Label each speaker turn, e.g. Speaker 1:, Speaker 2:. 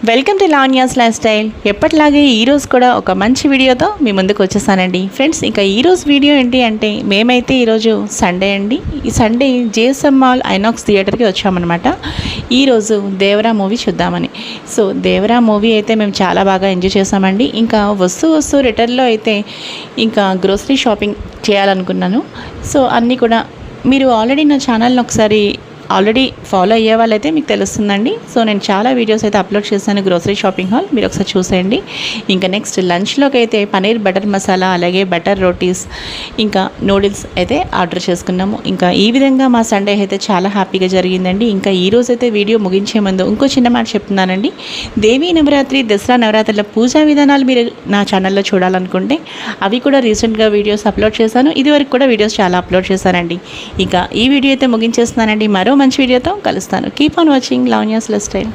Speaker 1: Welcome to Lavanya's life style. ఎప్పటిలాగే ఈరోజు కూడా ఒక మంచి వీడియోతో మీ ముందుకు వచ్చేసానండి. ఫ్రెండ్స్, ఇంకా ఈరోజు వీడియో ఏంటి అంటే మేమైతే ఈరోజు సండే అండి. ఈ సండే జేఎస్ఎం మాల్ ఐనాక్స్ థియేటర్కి వచ్చామన్నమాట. ఈరోజు దేవరా మూవీ చూద్దామని. సో దేవరా మూవీ అయితే మేము చాలా బాగా ఎంజాయ్ చేసామండి. ఇంకా వస్తూ రిటర్న్లో అయితే ఇంకా గ్రోసరీ షాపింగ్ చేయాలనుకున్నాను. సో అన్నీ కూడా మీరు ఆల్రెడీ నా ఛానల్ని ఒకసారి ఫాలో అయ్యే వాళ్ళైతే మీకు తెలుస్తుందండి. సో నేను చాలా వీడియోస్ అయితే అప్లోడ్ చేశాను గ్రోసరీ షాపింగ్ హాల్, మీరు ఒకసారి చూసేయండి. ఇంకా నెక్స్ట్ లంచ్లోకి అయితే పనీర్ బటర్ మసాలా, అలాగే బటర్ రోటీస్, ఇంకా నూడిల్స్ అయితే ఆర్డర్ చేసుకున్నాము. ఇంకా ఈ విధంగా మా సండే అయితే చాలా హ్యాపీగా జరిగిందండి. ఇంకా ఈరోజు అయితే వీడియో ముగించే ముందు ఇంకో చిన్న మాట చెప్తున్నానండి. దేవీ నవరాత్రి, దసరా నవరాత్రుల పూజా విధానాలు మీరు నా ఛానల్లో చూడాలనుకుంటే అవి కూడా రీసెంట్గా వీడియోస్ అప్లోడ్ చేశాను. ఇదివరకు కూడా వీడియోస్ చాలా అప్లోడ్ చేశానండి. ఇంకా ఈ వీడియో అయితే ముగించేస్తున్నానండి. మరో మంచి వీడియోతో కలుస్తాను. Keep on watching Lavanya's life style.